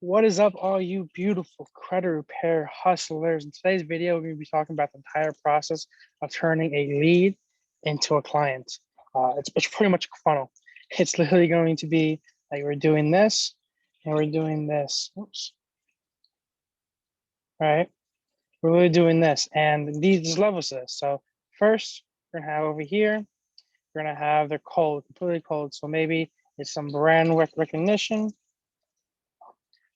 What is up, all you beautiful credit repair hustlers? In today's video, we're going to be talking about the entire process of turning a lead into a client. It's pretty much a funnel. It's literally going to be like we're doing this and we're doing this. Oops. All right. We're really doing this and these levels to this. So first, we're going to have over here, we're going to have their code, completely cold. So maybe it's some brand recognition.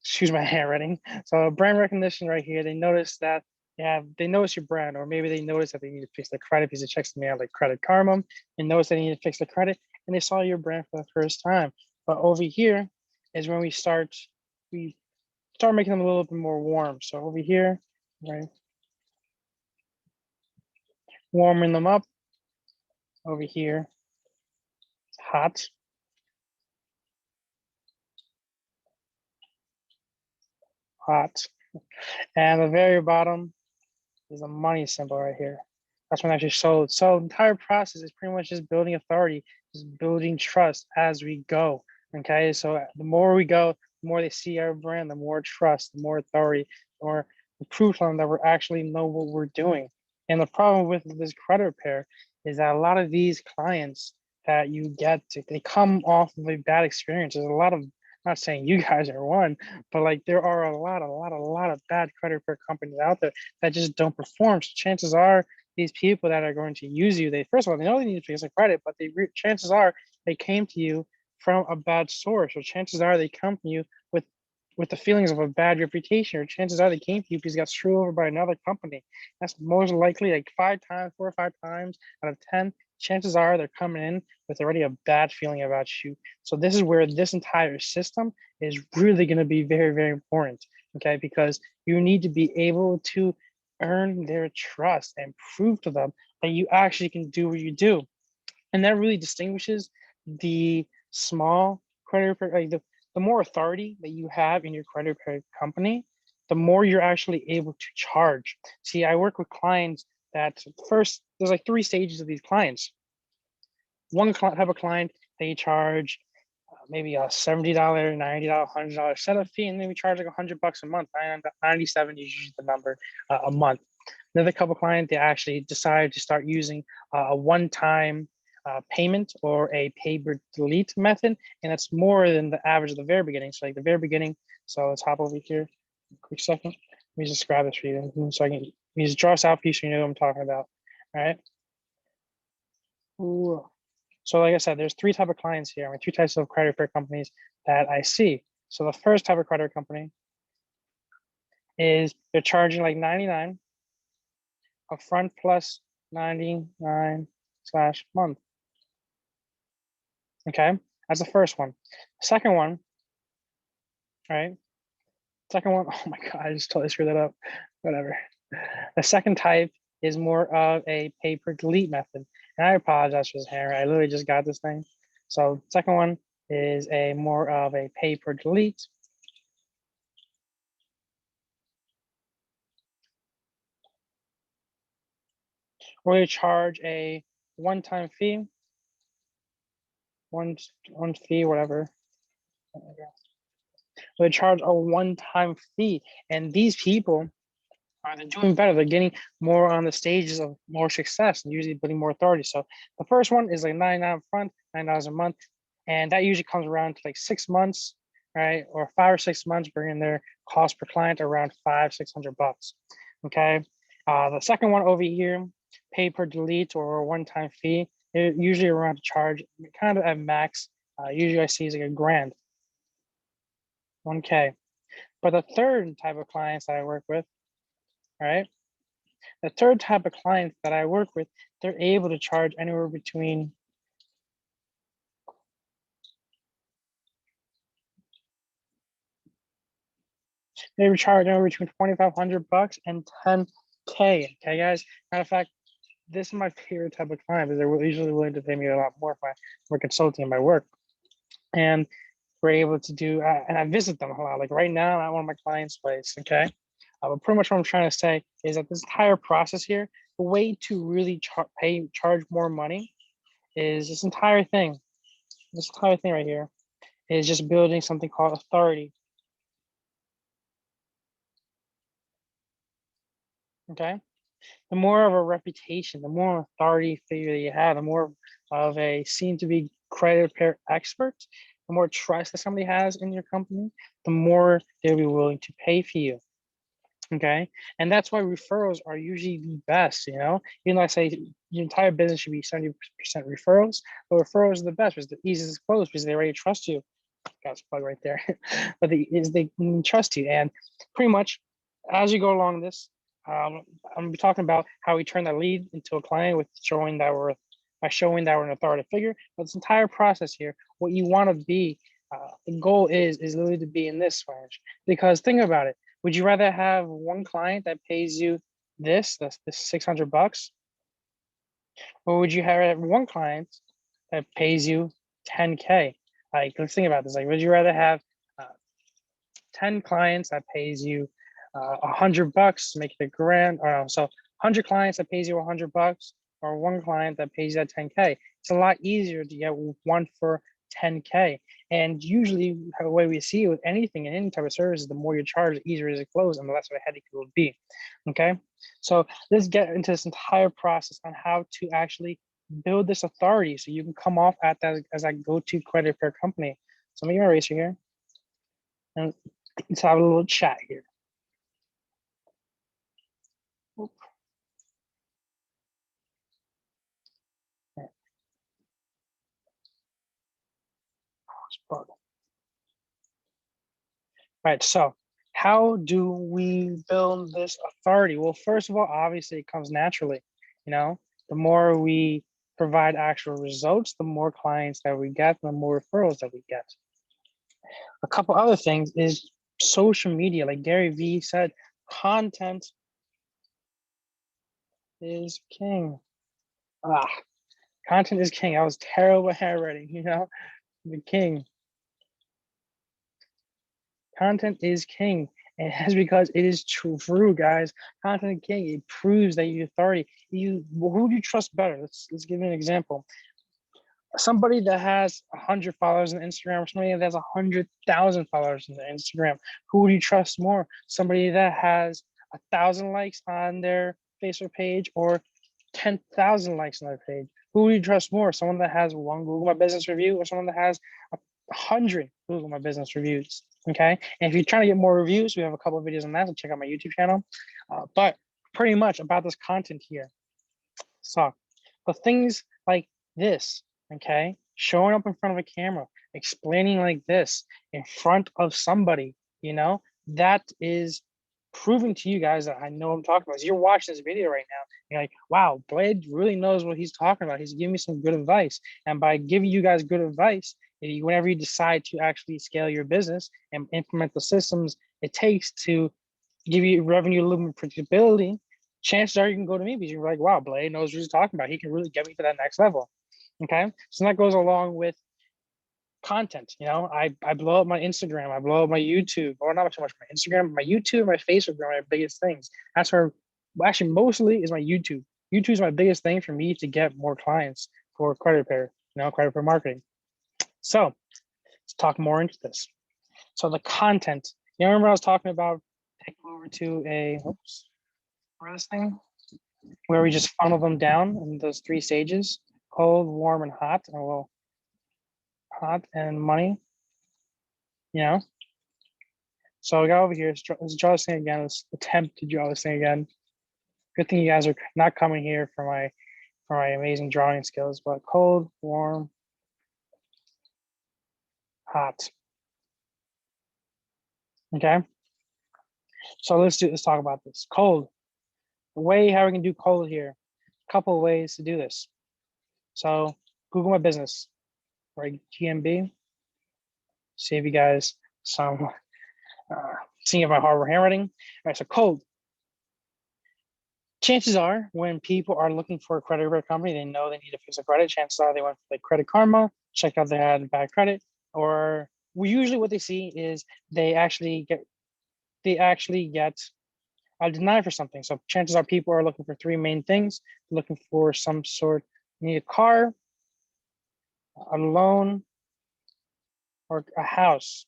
Excuse my handwriting. So brand recognition right here, they notice that they notice your brand, or maybe they notice that they need to fix their credit because it checks me out like Credit Karma and notice they need to fix the credit and they saw your brand for the first time. But over here is when we start making them a little bit more warm. So over here, right, warming them up. Over here, it's hot. Hot. And the very bottom is a money symbol right here. That's when I actually sold. So the entire process is pretty much just building authority, just building trust as we go. Okay, so the more we go, the more they see our brand, the more trust, the more authority, the more the proof on that we actually know what we're doing. And the problem with this credit repair is that a lot of these clients that you get to, they come off of a bad experience. There's a lot of, not saying you guys are one, but like there are a lot of bad credit repair companies out there that just don't perform. So chances are these people that are going to use you, they first of all, they know they need to fix their credit, but chances are they came to you from a bad source, or chances are they come from you with the feelings of a bad reputation, or chances are they came to you because you got screwed over by another company. That's most likely like 4 or 5 times out of 10. Chances are they're coming in with already a bad feeling about you. So this is where this entire system is really going to be very, very important. Okay, because you need to be able to earn their trust and prove to them that you actually can do what you do. And that really distinguishes the small credit repair, like the more authority that you have in your credit repair company, the more you're actually able to charge. See, I work with clients that first, there's like 3 stages of these clients. One type of client, they charge maybe a $70, $90, $100 setup fee, and then we charge like $100 a month. 97 is usually the number a month. Another couple clients, they actually decided to start using a one-time payment or a pay per delete method, and that's more than the average of the very beginning. So like the very beginning, so let's hop over here, quick second. Let me just grab this for you, so I can just draw this out for you so you know what I'm talking about. All right. Ooh. So like I said, there's 3 types of clients here. I mean, 3 types of credit repair companies that I see. So the first type of credit company is they're charging like 99 upfront plus 99 slash month. Okay, that's the first one. Second one, right? Second one, oh my God, I just totally screwed that up. Whatever. The second type is more of a pay per delete method. And I apologize for this hair. I literally just got this thing. So second one is a more of a pay per delete. Where you charge a one-time fee, one fee, whatever. They charge a one-time fee, and these people are doing better. They're getting more on the stages of more success and usually building more authority. So the first one is like $99 upfront, $9 a month, and that usually comes around to like 6 months, right, or 5 or 6 months, bringing their cost per client around $500-600. Okay, the second one over here, pay per delete or one-time fee, they're usually around to charge kind of at max. Usually I see is like $1,000, 1K. But the third type of clients that I work with, right? The third type of clients that I work with, they're able to charge anywhere between they charge anywhere between $2,500 and $10K. Okay, guys. Matter of fact, this is my favorite type of client because they're usually willing to pay me a lot more for consulting in my work. And we're able to do, and I visit them a lot. Like right now, I'm at one of my clients' place. Okay. But pretty much what I'm trying to say is that this entire process here, the way to really charge more money is this entire thing right here is just building something called authority. Okay. The more of a reputation, the more authority figure that you have, the more of a seen to be credit repair expert, the more trust that somebody has in your company, the more they'll be willing to pay for you. Okay. And that's why referrals are usually the best, you know. Even though I say your entire business should be 70% referrals, but referrals are the best because the easiest to close because they already trust you. Got a plug right there. But they trust you. And pretty much as you go along this, I'm gonna be talking about how we turn that lead into a client with showing that we're by showing that we're an authoritative figure. But this entire process here, what you want to be, the goal is literally to be in this range. Because think about it. Would you rather have one client that pays you this 600 bucks, or would you have one client that pays you 10K? Like, let's think about this. Like, would you rather have uh, 10 clients that pays you 100 bucks to make it a grand, or no, so 100 clients that pays you 100 bucks, or one client that pays you that 10K? It's a lot easier to get one for 10K. And usually the way we see it with anything in any type of service is the more you charge, the easier it is to close and the less of a headache it will be. Okay. So let's get into this entire process on how to actually build this authority so you can come off at that as a go-to credit repair company. So I'm gonna erase you here and let's have a little chat here. All right, so how do we build this authority? Well, first of all, obviously it comes naturally. You know, the more we provide actual results, the more clients that we get, the more referrals that we get. A couple other things is social media. Like Gary Vee said, content is king. Ah, content is king. I was terrible at handwriting, you know, the king. Content is king. And that's because it is true, guys. Content is king. It proves that you're authority. Who do you trust better? Let's give you an example. Somebody that has 100 followers on Instagram, or somebody that has 100,000 followers on Instagram. Who do you trust more? Somebody that has 1,000 likes on their Facebook page, or 10,000 likes on their page. Who do you trust more? Someone that has one Google My Business review, or someone that has 100 Google My Business reviews. Okay. And if you're trying to get more reviews, we have a couple of videos on that. So check out my YouTube channel. But pretty much about this content here. So the things like this, okay, showing up in front of a camera, explaining like this in front of somebody, you know, that is proving to you guys that I know what I'm talking about. You're watching this video right now. You're like, wow, Blade really knows what he's talking about. He's giving me some good advice. And by giving you guys good advice, whenever you decide to actually scale your business and implement the systems it takes to give you revenue, a little more predictability, chances are you can go to me because you're like, wow, Blade knows what he's talking about. He can really get me to that next level. Okay. So that goes along with content. You know, I blow up my Instagram, I blow up my YouTube, or not so much my Instagram, my YouTube, my Facebook are my biggest things. That's where, well, actually, mostly is my YouTube. YouTube is my biggest thing for me to get more clients for credit repair, you know, credit repair marketing. So let's talk more into this. So the content, you know, remember I was talking about taking over to a, oops, where this thing, where we just funnel them down in those 3 stages, cold, warm, and hot, and well, hot and money, you know. So I got over here, let's draw this thing again. Let's attempt to draw this thing again. Good thing you guys are not coming here for my amazing drawing skills, but cold, warm, hot. Okay. So let's talk about this. Cold. The way how we can do cold here. A couple of ways to do this. So Google My Business, right? GMB. Save you guys some seeing if my hard handwriting. All right, so cold. Chances are when people are looking for a credit repair company, they know they need to fix a credit. Chances are they went for like Credit Karma, checked out they had bad credit, or usually what they see is they actually get a deny for something. So chances are people are looking for 3 main things: looking for some sort, need a car, a loan, or a house.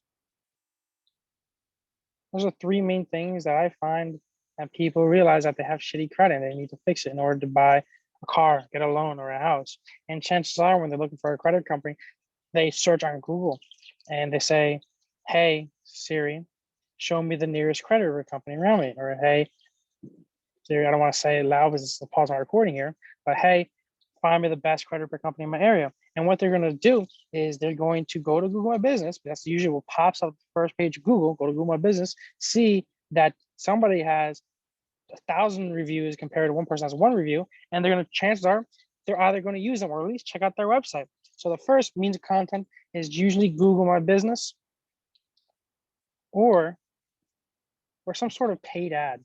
Those are 3 main things that I find and people realize that they have shitty credit and they need to fix it in order to buy a car, get a loan, or a house. And chances are, when they're looking for a credit company, they search on Google and they say, "Hey Siri, show me the nearest credit repair company around me," or "Hey Siri, I don't want to say it loud because it's a pause my recording here, but hey, find me the best credit repair company in my area." And what they're going to do is they're going to go to Google My Business. That's usually what pops up the first page of Google. Go to Google My Business, see that somebody has 1,000 reviews compared to one person has one review, and they're going to, chances are they're either going to use them or at least check out their website. So the first means of content is usually Google My Business or some sort of paid ad.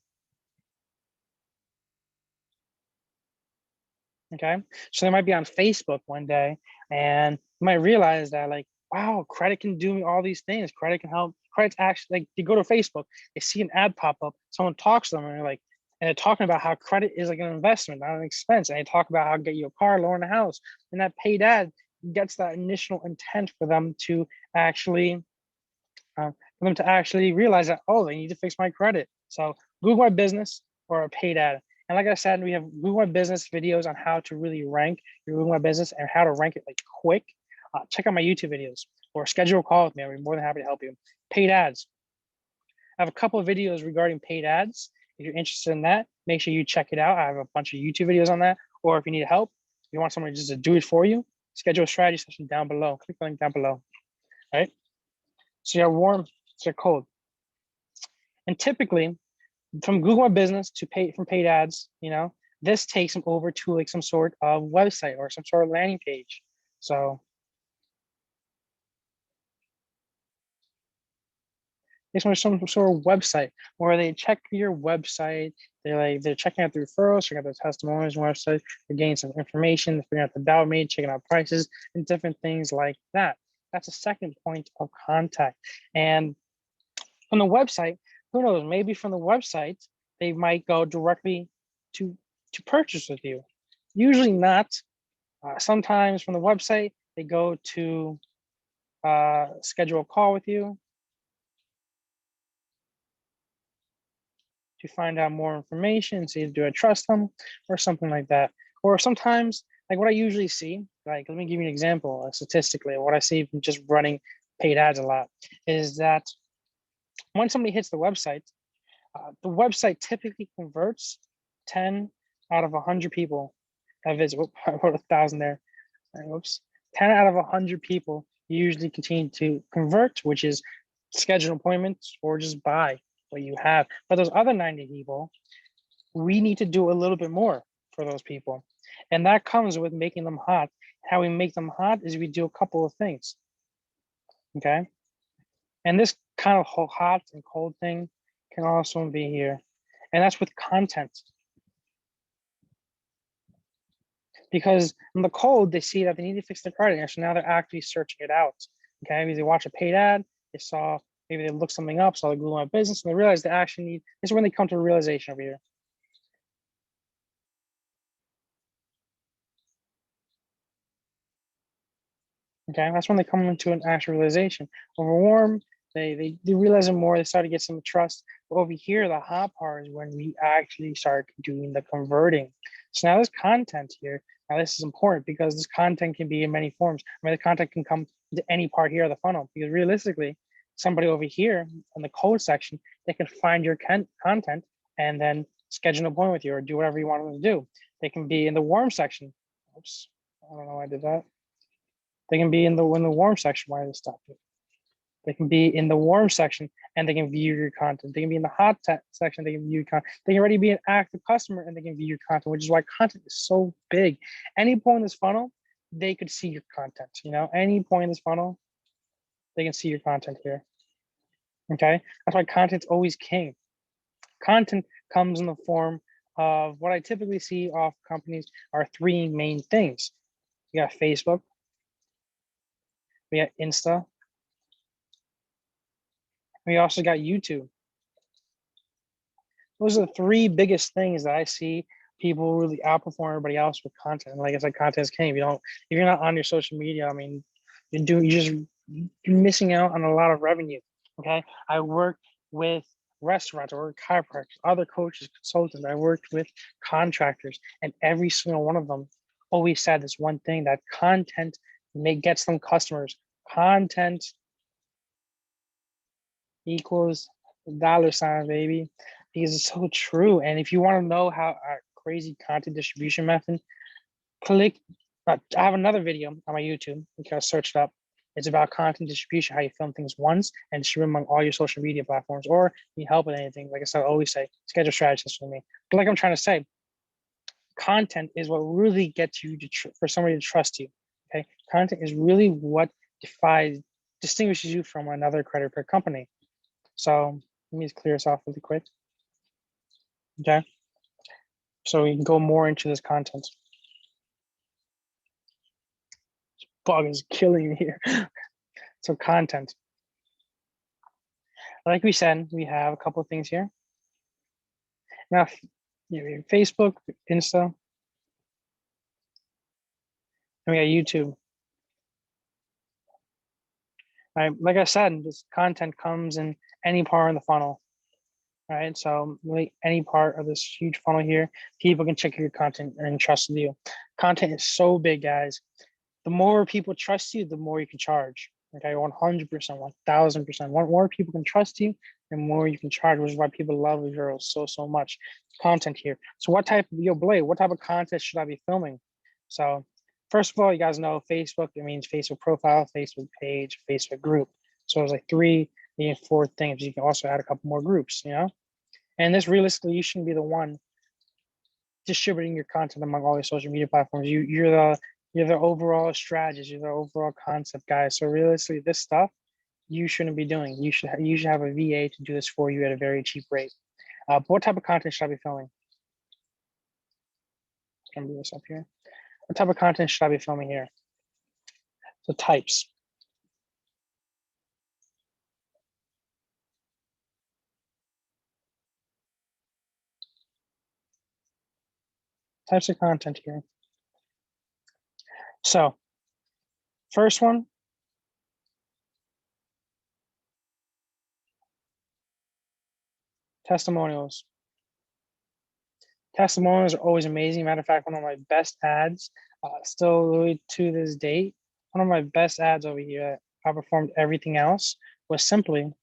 Okay. So they might be on Facebook one day and you might realize that, like, wow, credit can do all these things. Credit can help. Credit's actually, like, you go to Facebook, they see an ad pop up, someone talks to them and they're like, and they're talking about how credit is like an investment, not an expense. And they talk about how to get you a car, loan a house. And that paid ad gets that initial intent for them to actually realize that, oh, they need to fix my credit. So Google My Business or a paid ad. And like I said, we have Google My Business videos on how to really rank your Google My Business and how to rank it like quick. Check out my YouTube videos or schedule a call with me. I'll be more than happy to help you. Paid ads. I have a couple of videos regarding paid ads. If you're interested in that, make sure you check it out. I have a bunch of YouTube videos on that. Or if you need help, if you want someone just to do it for you, schedule a strategy session down below. Click the link down below. All right. So you're warm, so you're cold. And typically, from Google My Business to paid ads, this takes them over to like some sort of website or some sort of landing page. So it's some sort of website where they check your website. They're checking out the referrals, checking out the testimonials website, they're getting some information, they're figuring out the about me, checking out prices and different things like that. That's a second point of contact. And from the website, who knows, maybe from the website, they might go directly to purchase with you. Usually not. Sometimes from the website, they go to schedule a call with you to find out more information, see, do I trust them or something like that. Or sometimes, like what I usually see, like, let me give you an example statistically, what I see from just running paid ads a lot is that when somebody hits the website typically converts 10 out of 100 people that visit. I wrote 1,000 there. Whoops. 10 out of 100 people usually continue to convert, which is schedule appointments or just buy what you have. But those other 90 people, we need to do a little bit more for those people. And that comes with making them hot. How we make them hot is we do a couple of things. Okay. And this kind of hot and cold thing can also be here. And that's with content. Because in the cold, they see that they need to fix their credit. So now they're actually searching it out. Okay, maybe they watch a paid ad, maybe they look something up, saw the Google My Business, and they realize they actually need, this is when they come to a realization over here. Okay, that's when they come into an actual realization. Over warm, they realize it more, they start to get some trust. But over here, the hot part is when we actually start doing the converting. So now this content here, now this is important because this content can be in many forms. I mean, the content can come to any part here of the funnel because realistically, somebody over here in the code section, they can find your content and then schedule an appointment with you or do whatever you want them to do. They can be in the warm section. Oops, I don't know why I did that. They can be in the warm section. Why did it stop it? They can be in the warm section and they can view your content. They can be in the hot section. They can view your content. They can already be an active customer and they can view your content, which is why content is so big. Any point in this funnel, they could see your content. Any point in this funnel, they can see your content here. Okay, that's why content's always king. Content comes in the form of what I typically see off companies are three main things. You got Facebook, we got Insta, we also got YouTube. Those are the three biggest things that I see people really outperform everybody else with content. And like I said, content is king. If you're not on your social media, I mean, you're missing out on a lot of revenue. Okay. I work with restaurants, I worked with chiropractors, other coaches, consultants, I worked with contractors, and every single one of them always said this one thing, that content gets them customers. Content equals dollar sign, baby, because it's so true. And if you want to know how our crazy content distribution method, click. I have another video on my YouTube. You can search it up. It's about content distribution, how you film things once and distribute among all your social media platforms, or need help with anything. Like I said, I always say, schedule strategists with me. But like I'm trying to say, content is what really gets you for somebody to trust you. Okay, content is really what distinguishes you from another credit card company. So let me just clear this off really quick. Okay, so we can go more into this content. This bug is killing me here. So content. Like we said, we have a couple of things here. Now, Facebook, Insta, and we got YouTube. Right, like I said, this content comes in any part of the funnel. All right, so really any part of this huge funnel here, people can check your content and trust you. Content is so big, guys. The more people trust you, the more you can charge. Okay, 100%, 1000%. More people can trust you, the more you can charge, which is why people love referrals so much. Content here. So what type of Blade? What type of content should I be filming? So first of all, you guys know Facebook. It means Facebook profile, Facebook page, Facebook group. So it's like 3, 4 things. You can also add a couple more groups, And this realistically, you shouldn't be the one distributing your content among all your social media platforms. You're the overall strategist, you're the overall concept guy. So realistically, this stuff you shouldn't be doing. You should have a VA to do this for you at a very cheap rate. But what type of content should I be filming? I'm gonna do this up here. What type of content should I be filming here? So types. Types of content here. So first one, testimonials. Testimonials are always amazing. Matter of fact, one of my best ads, still really to this date, one of my best ads over here, outperformed everything else, was simply, one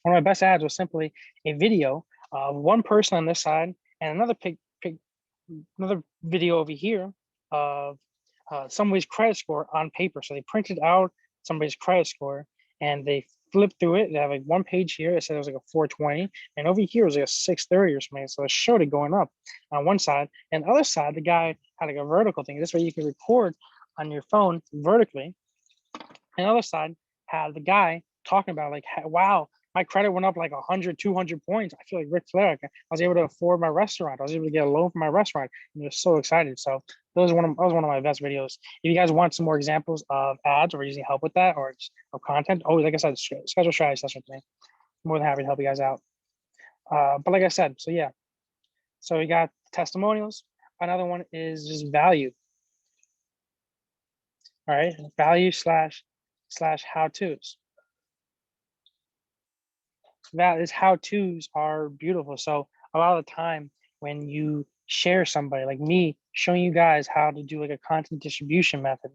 of my best ads was simply a video of one person on this side and another video over here of somebody's credit score on paper. So they printed out somebody's credit score and they flipped through it. They have like one page here. It said it was like a 420, and over here was like a 630 or something. So it showed it going up on one side, and the other side, the guy had like a vertical thing. This way you can record on your phone vertically. And the other side had the guy talking about like, wow, my credit went up like 100, 200 points. I feel like Ric Flair. I was able to afford my restaurant. I was able to get a loan for my restaurant. And I was so excited. So that was one of my best videos. If you guys want some more examples of ads or using help with that or content, like I said, schedule strategy session with me. I'm more than happy to help you guys out. But like I said, so yeah. So we got testimonials. Another one is just value. All right, value slash how-tos. That is how-tos are beautiful. So a lot of the time when you share somebody like me showing you guys how to do like a content distribution method,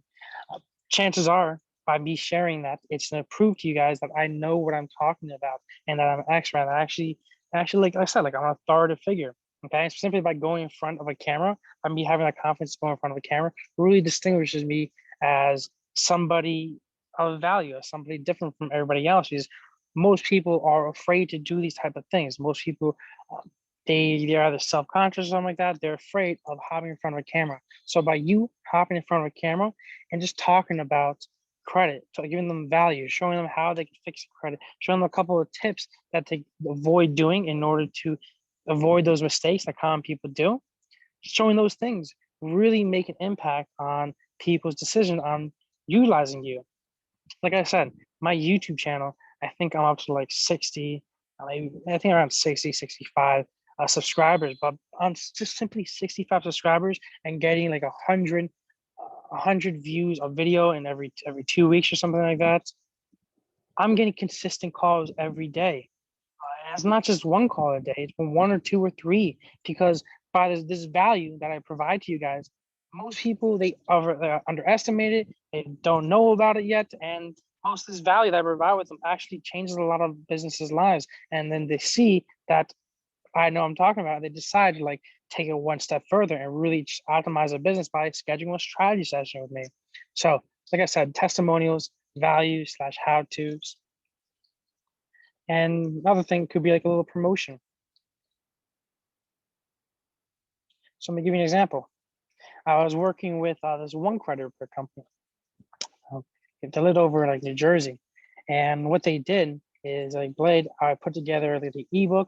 chances are by me sharing that, it's going to prove to you guys that I know what I'm talking about and that I'm an expert. Actually, like I said, like I'm an authoritative figure. Okay, simply by going in front of a camera, by me having that confidence to go in front of a camera, really distinguishes me as somebody of value, as somebody different from everybody else. Because most people are afraid to do these type of things. Most people, they're either self-conscious or something like that. They're afraid of hopping in front of a camera. So by you hopping in front of a camera and just talking about credit, so giving them value, showing them how they can fix credit, showing them a couple of tips that they avoid doing in order to avoid those mistakes that common people do, showing those things really make an impact on people's decision on utilizing you. Like I said, my YouTube channel, I think I'm up to like 60, maybe I think around 60, 65 subscribers, but on just simply 65 subscribers and getting like 100 views of video in every 2 weeks or something like that, I'm getting consistent calls every day. it's not just one call a day, it's been one or two or three, because by this value that I provide to you guys, most people, they underestimate it, they don't know about it yet, and most of this value that I provide with them actually changes a lot of businesses' lives. And then they see that I know I'm talking about, they decide to like take it one step further and really optimize a business by scheduling a strategy session with me. So, like I said, testimonials, value slash how to's. And another thing could be like a little promotion. So I'm gonna give you an example. I was working with this one credit repair company. They lived over like New Jersey, and what they did is like Blade. I put together like, the ebook,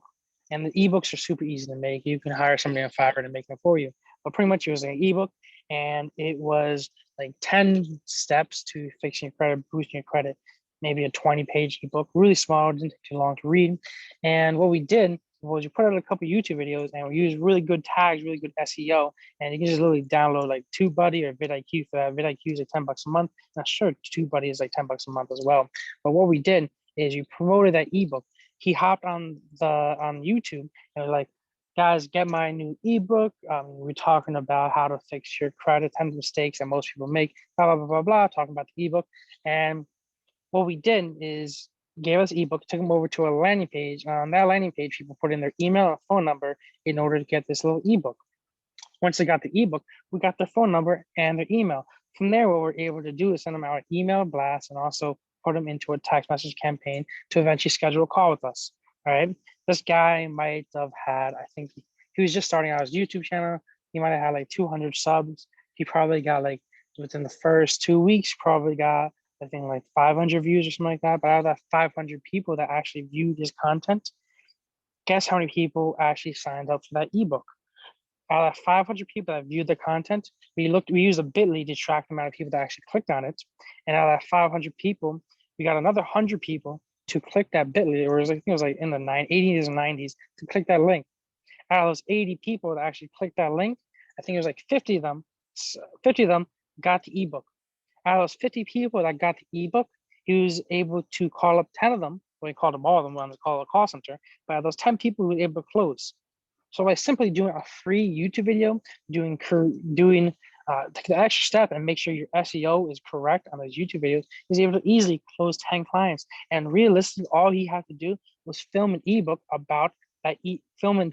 and the ebooks are super easy to make. You can hire somebody on Fiverr to make them for you. But pretty much it was an ebook, and it was like 10 steps to fixing your credit, boosting your credit. Maybe a 20-page ebook, really small, didn't take too long to read. And what we did was we put out a couple YouTube videos, and we used really good tags, really good SEO, and you can just literally download like TubeBuddy or vidIQ for that. vidIQ is like $10 a month. Not sure TubeBuddy is like $10 a month as well. But what we did is you promoted that ebook. He hopped on YouTube and was like, guys, get my new ebook. We're talking about how to fix your credit, 10 mistakes that most people make, blah, blah, blah, blah, blah, talking about the ebook. And what we did is gave us ebook, took them over to a landing page. On that landing page, people put in their email and phone number in order to get this little ebook. Once they got the ebook, we got their phone number and their email. From there, what we're able to do is send them out an email blast and also put them into a text message campaign to eventually schedule a call with us. All right. This guy might have had, I think he was just starting out his YouTube channel. He might have had like 200 subs. He probably got like within the first 2 weeks, probably got, I think like 500 views or something like that. But out of that 500 people that actually viewed his content, guess how many people actually signed up for that ebook? Out of 500 people that viewed the content, we used a bit.ly to track the amount of people that actually clicked on it. And out of that 500 people, we got another 100 people to click that bit.ly, or I think it was like in the 80s and 90s, to click that link. Out of those 80 people that actually clicked that link, I think it was like 50 of them got the ebook. Out of those 50 people that got the ebook, he was able to call up 10 of them. Well, he called them all of them when to call a call center. But out of those 10 people, he was able to close. So by simply doing a free YouTube video, doing the extra step and make sure your SEO is correct on those YouTube videos, he's able to easily close 10 clients. And realistically, all he had to do was film an ebook about that film a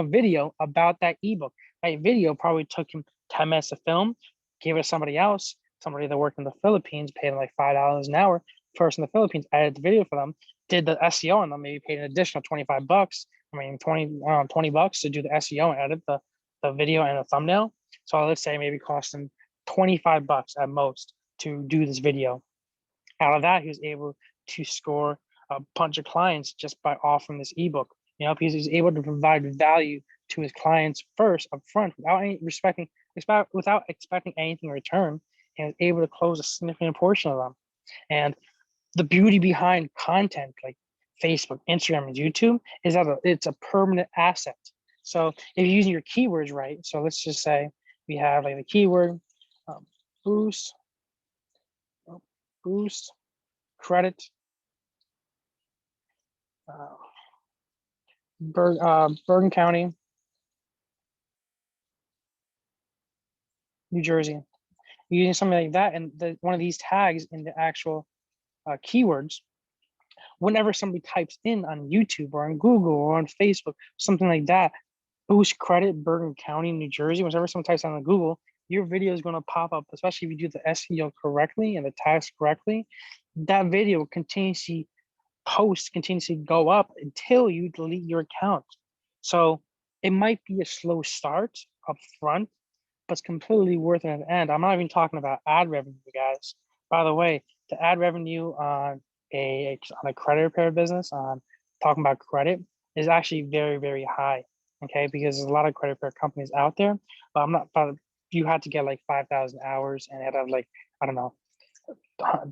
video about that ebook. That video probably took him 10 minutes to film, gave it to somebody else, somebody that worked in the Philippines, paid him like $5 an hour. Person in the Philippines edited the video for them, did the SEO on them, maybe paid an additional 25 bucks. I mean, 20 bucks to do the SEO and edit the video and the thumbnail. So let's say maybe cost him 25 bucks at most to do this video. Out of that, he was able to score a bunch of clients just by offering this ebook. You know, because he's able to provide value to his clients first up front without expecting anything in return, and was able to close a significant portion of them. And the beauty behind content like Facebook, Instagram, and YouTube is that it's a permanent asset. So if you're using your keywords right, so let's just say we have like the keyword boost credit Bergen County, New Jersey. You're using something like that, and one of these tags in the actual keywords, whenever somebody types in on YouTube or on Google or on Facebook, something like that, boost credit Bergen County, New Jersey, whenever someone types on Google, your video is going to pop up, especially if you do the SEO correctly and the tags correctly. That video continuously go up until you delete your account. So it might be a slow start up front, but it's completely worth it at the end. I'm not even talking about ad revenue, guys. By the way, the ad revenue on a credit repair business, talking about credit, is actually very, very high. Okay, because there's a lot of credit repair companies out there, but you had to get like 5,000 hours and had like, I don't know,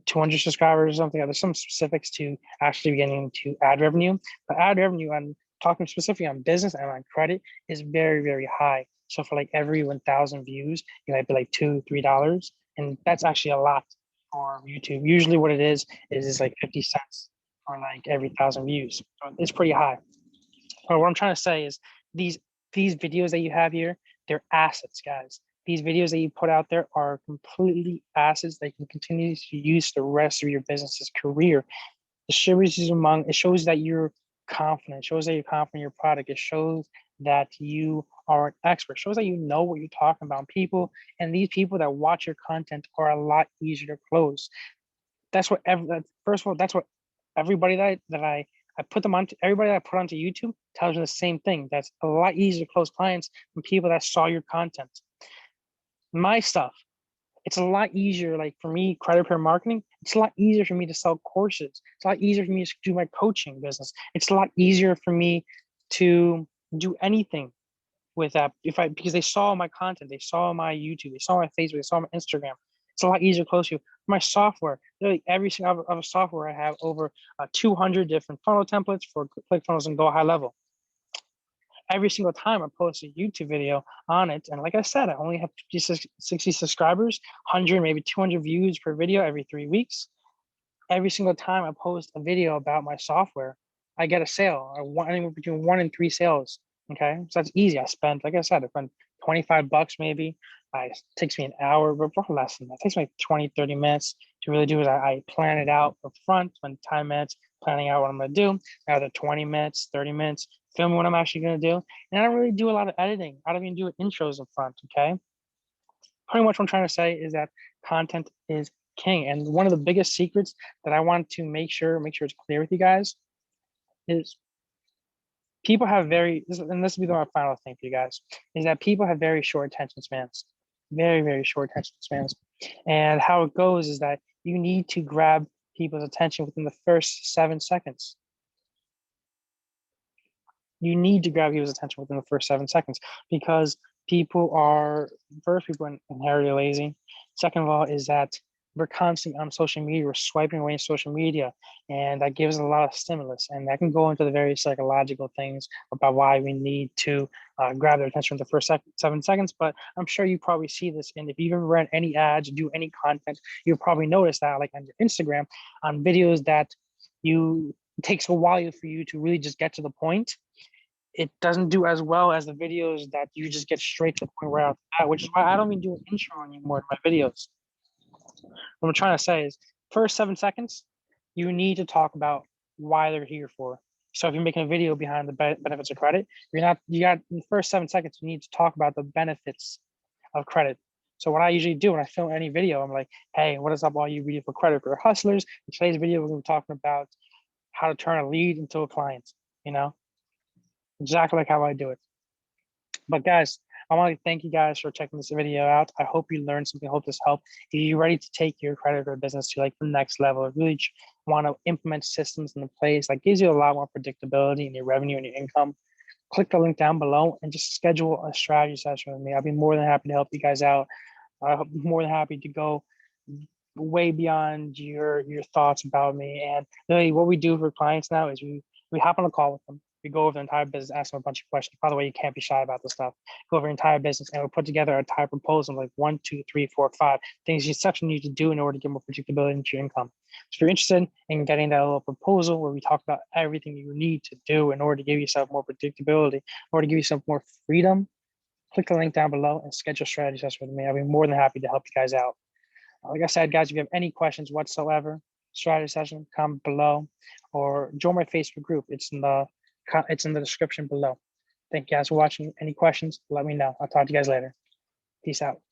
200 subscribers or something. There's some specifics to actually getting to ad revenue, but ad revenue, I'm talking specifically on business and on credit, is very, very high. So for like every 1,000 views, you might be like $2-3, and that's actually a lot for YouTube. Usually what it is like 50 cents or like every 1,000 views. So it's pretty high. But what I'm trying to say is these videos that you have here, they're assets, guys. These videos that you put out there are completely assets that you can continue to use the rest of your business's career. It shows that you're confident, it shows that you're confident in your product, it shows that you are an expert, it shows that you know what you're talking about. And these people that watch your content are a lot easier to close. That's what first of all, that's what everybody that I put them on, everybody that I put onto YouTube tells me the same thing. That's a lot easier to close clients from people that saw your content. My stuff, it's a lot easier, like for me, credit repair marketing, it's a lot easier for me to sell courses. It's a lot easier for me to do my coaching business. It's a lot easier for me to do anything with that because they saw my content, they saw my YouTube, they saw my Facebook, they saw my Instagram. It's a lot easier to close you. My software, literally every single other software, I have over 200 different funnel templates for ClickFunnels and Go High Level. Every single time I post a YouTube video on it, and like I said, I only have 60 subscribers, 100, maybe 200 views per video every 3 weeks. Every single time I post a video about my software, I get a sale, anywhere between 1 and 3 sales. Okay, so that's easy. Like I said, I spent 25 bucks maybe. It takes me an hour, but less than that. It takes me like 20, 30 minutes to really do it. I plan it out up front, spend 10 minutes planning out what I'm going to do. Another 20 minutes, 30 minutes, filming what I'm actually going to do. And I don't really do a lot of editing. I don't even do intros up front, okay? Pretty much what I'm trying to say is that content is king. And one of the biggest secrets that I want to make sure it's clear with you guys is people have and this will be my final thing for you guys, is that people have very short attention spans, very, very short attention spans. And how it goes is that you need to grab people's attention within the first 7 seconds. You need to grab people's attention within the first 7 seconds because people are inherently lazy. Second of all, is that we're constantly on social media, we're swiping away in social media, and that gives a lot of stimulus. And that can go into the very psychological things about why we need to grab their attention in the first 7 seconds. But I'm sure you probably see this, and if you've ever read any ads, do any content, you'll probably notice that, like on your Instagram, on videos that it takes a while for you to really just get to the point. It doesn't do as well as the videos that you just get straight to the point right out the bat, which is why I don't even do an intro anymore in my videos. What I'm trying to say is, first 7 seconds, you need to talk about why they're here for. So if you're making a video behind the benefits of credit, in the first 7 seconds, you need to talk about the benefits of credit. So what I usually do when I film any video, I'm like, hey, what is up, all you video for credit for hustlers? In today's video, we're going to be talking about how to turn a lead into a client, exactly like how I do it. But guys, I want to thank you guys for checking this video out. I hope you learned something. I hope this helped. If you're ready to take your credit or business to like the next level, or really want to implement systems in place that gives you a lot more predictability in your revenue and your income, click the link down below and just schedule a strategy session with me. I'll be more than happy to help you guys out. I'm more than happy to go way beyond your thoughts about me. And really what we do for clients now is we hop on a call with them. We go over the entire business, ask them a bunch of questions. By the way, you can't be shy about this stuff. Go over the entire business and we'll put together a entire proposal, like 1, 2, 3, 4, 5 things you need to do in order to get more predictability into your income. So if you're interested in getting that little proposal where we talk about everything you need to do in order to give yourself more predictability, in order to give yourself more freedom, click the link down below and schedule a strategy session with me. I'll be more than happy to help you guys out. Like I said, guys, if you have any questions whatsoever, strategy session, comment below or join my Facebook group. It's in the description below. Thank you guys for watching. Any questions, let me know. I'll talk to you guys later. Peace out.